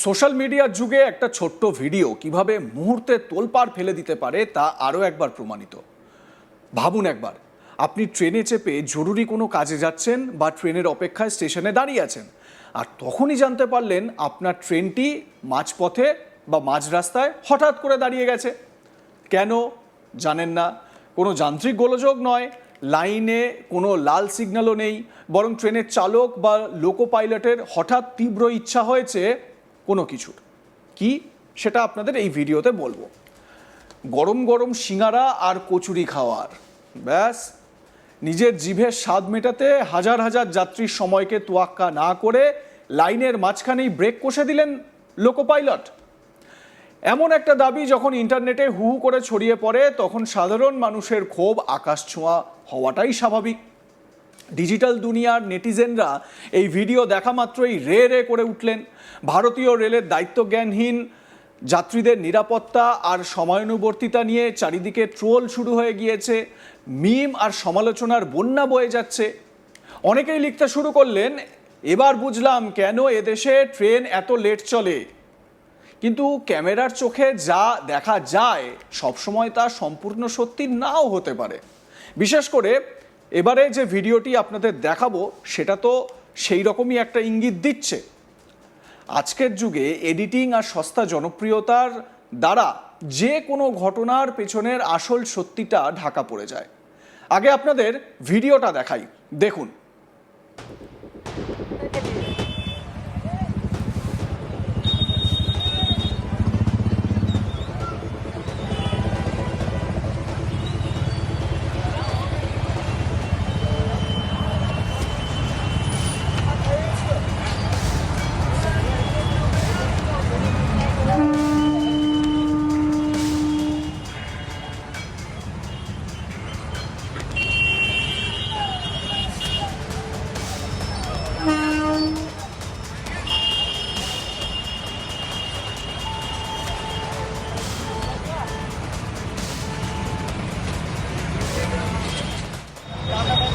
Social মিডিয়ার যুগে একটা ছোট্ট ভিডিও কিভাবে মুহূর্তে তোলপাড় ফেলে দিতে পারে তা আরও একবার প্রমাণিত। ভাবুন একবার, আপনি ট্রেনে চেপে জরুরি কোনো কাজে যাচ্ছেন বা ট্রেনের অপেক্ষায় স্টেশনে দাঁড়িয়ে আছেন, আর তখনই জানতে পারলেন আপনার ট্রেনটি মাঝপথে বা মাঝ রাস্তায় হঠাৎ করে দাঁড়িয়ে গেছে। কেন জানেন না? কোনো যান্ত্রিক গোলযোগ নয়, লাইনে কোনো লাল সিগন্যালও নেই, বরং ট্রেনের চালক বা লোকো পাইলটের হঠাৎ তীব্র ইচ্ছা হয়েছে কোনো কিছুর। কি সেটা আপনাদের এই ভিডিওতে বলবো। গরম গরম সিঙ্গারা আর কচুরি খাওয়ার, ব্যাস নিজের জিভের স্বাদ মেটাতে হাজার হাজার যাত্রীর সময়কে তোয়াক্কা না করে লাইনের মাঝখানেই ব্রেক কষে দিলেন লোকো পাইলট। এমন একটা দাবি যখন ইন্টারনেটে হু হু করে ছড়িয়ে পড়ে, তখন সাধারণ মানুষের ক্ষোভ আকাশ ছোঁয়া হওয়াটাই স্বাভাবিক। ডিজিটাল দুনিয়ার নেটিজেনরা এই ভিডিও দেখা মাত্রই রে রে করে উঠলেন। ভারতীয় রেলের দায়িত্বজ্ঞানহীন, যাত্রীদের নিরাপত্তা আর সময়ানুবর্তিতা নিয়ে চারিদিকে ট্রোল শুরু হয়ে গিয়েছে, মিম আর সমালোচনার বন্যা বয়ে যাচ্ছে। অনেকেই লিখতে শুরু করলেন, এবার বুঝলাম কেন এদেশে ট্রেন এত লেট চলে। কিন্তু ক্যামেরার চোখে যা দেখা যায় সবসময় তা সম্পূর্ণ সত্যি নাও হতে পারে। বিশেষ করে এবারে যে ভিডিওটি আপনাদের দেখাবো সেটা তো সেই রকমই একটা ইঙ্গিত দিচ্ছে। আজকের যুগে এডিটিং আর সস্তা জনপ্রিয়তার দ্বারা যে কোনো ঘটনার পেছনের আসল সত্যিটা ঢাকা পড়ে যায়। আগে আপনাদের ভিডিওটা দেখাই, দেখুন।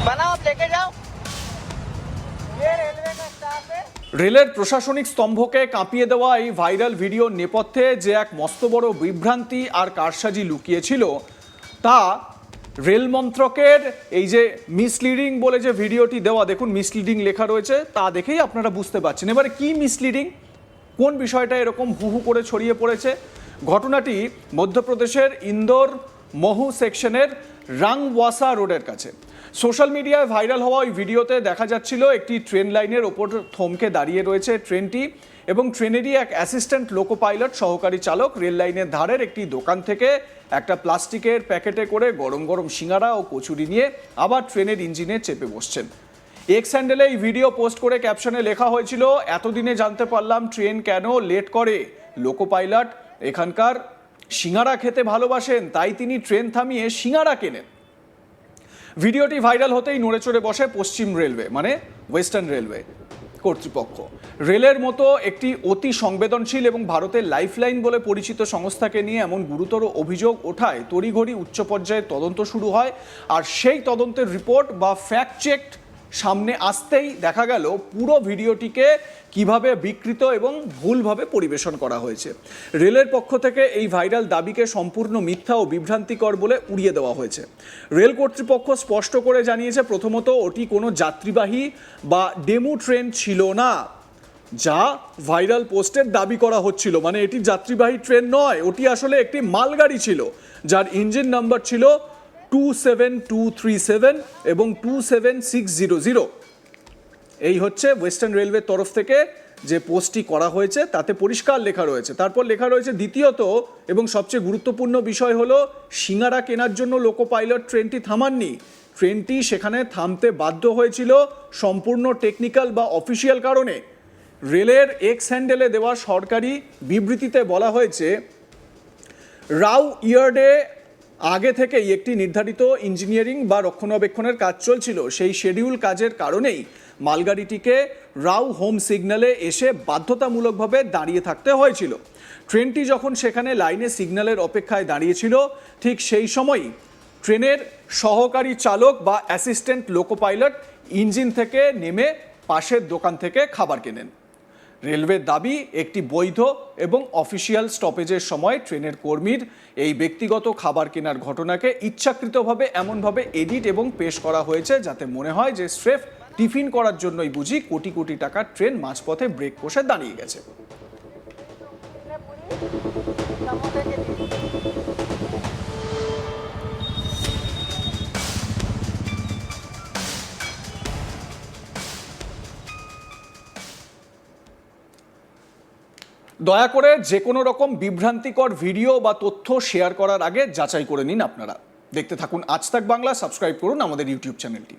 बनाओ आप लेके जाओ। ये रेलवे का स्टाफ है। রেলের প্রশাসনিক স্তম্ভকে কাঁপিয়ে দেওয়া এই ভাইরাল ভিডিওর নেপথ্যে যে এক মস্ত বড় বিভ্রান্তি আর কারসাজি লুকিয়েছিল, তা রেল মন্ত্রকের এই যে মিসলিডিং বলে যে ভিডিওটি দেওয়া, দেখুন মিসলিডিং লেখা রয়েছে, তা দেখেই আপনারা বুঝতে পারছেন। এবারে কি মিসলিডিং, কোন বিষয়টা এরকম হু হু করে ছড়িয়ে পড়েছে? ঘটনাটি মধ্যপ্রদেশের ইন্দোর মহু সেকশনের রাংওয়াসা রোডের কাছে। সোশ্যাল মিডিয়ায় ভাইরাল হওয়া ওই ভিডিওতে দেখা যাচ্ছিল একটি ট্রেন লাইনের ওপর থমকে দাঁড়িয়ে রয়েছে ট্রেনটি, এবং ট্রেনেরই এক অ্যাসিস্ট্যান্ট লোকো পাইলট সহকারী চালক রেল লাইনের ধারের একটি দোকান থেকে একটা প্লাস্টিকের প্যাকেটে করে গরম গরম সিঙ্গারা ও কচুরি নিয়ে আবার ট্রেনের ইঞ্জিনে চেপে বসছেন। এক্স হ্যান্ডেলে এই ভিডিও পোস্ট করে ক্যাপশনে লেখা হয়েছিল, এতদিনে জানতে পারলাম ট্রেন কেন লেট করে। লোকো পাইলট এখানকার সিঙ্গারা খেতে ভালোবাসেন, তাই তিনি ট্রেন থামিয়ে সিঙ্গারা কেনেন। ভিডিওটি ভাইরাল হতেই নড়ে চড়ে বসে পশ্চিম রেলওয়ে, মানে ওয়েস্টার্ন রেলওয়ে কর্তৃপক্ষ। রেলের মতো একটি অতি সংবেদনশীল এবং ভারতের লাইফলাইন বলে পরিচিত সংস্থাকে নিয়ে এমন গুরুতর অভিযোগ ওঠায় তড়িঘড়ি উচ্চ পর্যায়ের তদন্ত শুরু হয়। আর সেই তদন্তের রিপোর্ট বা ফ্যাক্ট চেক সামনে আসতেই দেখা গেল পুরো ভিডিওটিকে কিভাবে বিকৃত এবং ভুলভাবে পরিবেশন করা হয়েছে। রেলের পক্ষ থেকে এই ভাইরাল দাবিকে সম্পূর্ণ মিথ্যা ও বিভ্রান্তিকর বলে উড়িয়ে দেওয়া হয়েছে। রেল কর্তৃপক্ষ স্পষ্ট করে জানিয়েছে, প্রথমত ওটি কোনো যাত্রীবাহী বা ডেমু ট্রেন ছিল না, যা ভাইরাল পোস্টের দাবি করা হচ্ছিল। মানে এটি যাত্রীবাহী ট্রেন নয়, ওটি আসলে একটি মালগাড়ি ছিল, যার ইঞ্জিন নাম্বার ছিল 27237 এবং 27600। এই হচ্ছে ওয়েস্টার্ন রেলওয়ের তরফ থেকে যে পোস্টটি করা হয়েছে, তাতে পরিষ্কার লেখা রয়েছে। তারপর লেখা রয়েছে, দ্বিতীয়ত এবং সবচেয়ে গুরুত্বপূর্ণ বিষয় হলো, সিঙ্গারা কেনার জন্য লোকো পাইলট ট্রেনটি থামাননি। ট্রেনটি সেখানে থামতে বাধ্য হয়েছিল সম্পূর্ণ টেকনিক্যাল বা অফিসিয়াল কারণে। রেলের এক্স হ্যান্ডেলে দেওয়া সরকারি বিবৃতিতে বলা হয়েছে, রাউ ইয়ার্ডে আগে থেকেই একটি নির্ধারিত ইঞ্জিনিয়ারিং বা রক্ষণাবেক্ষণের কাজ চলছিল। সেই শিডিউল কাজের কারণেই মালগাড়িটিকে রাউ হোম সিগন্যালে এসে বাধ্যতামূলকভাবে দাঁড়িয়ে থাকতে হয়েছিল। ট্রেনটি যখন সেখানে লাইনে সিগন্যালের অপেক্ষায় দাঁড়িয়েছিল, ঠিক সেই সময়ই ট্রেনের সহকারী চালক বা অ্যাসিস্ট্যান্ট লোকো পাইলট ইঞ্জিন থেকে নেমে পাশের দোকান থেকে খাবার কেনেন। রেলওয়ের দাবি, একটি বৈধ এবং অফিসিয়াল স্টপেজের সময় ট্রেনের কর্মীর এই ব্যক্তিগত খাবার কেনার ঘটনাকে ইচ্ছাকৃতভাবে এমনভাবে এডিট এবং পেশ করা হয়েছে যাতে মনে হয় যে স্রেফ টিফিন করার জন্যই বুঝি কোটি কোটি টাকার ট্রেন মাঝপথে ব্রেক কষে দাঁড়িয়ে গেছে। দয়া করে যে কোনো রকম বিভ্রান্তিকর ভিডিও বা তথ্য শেয়ার করার আগে যাচাই করে নিন আপনারা। দেখতে থাকুন আজ তাক বাংলা, সাবস্ক্রাইব করুন আমাদের ইউটিউব চ্যানেলটি।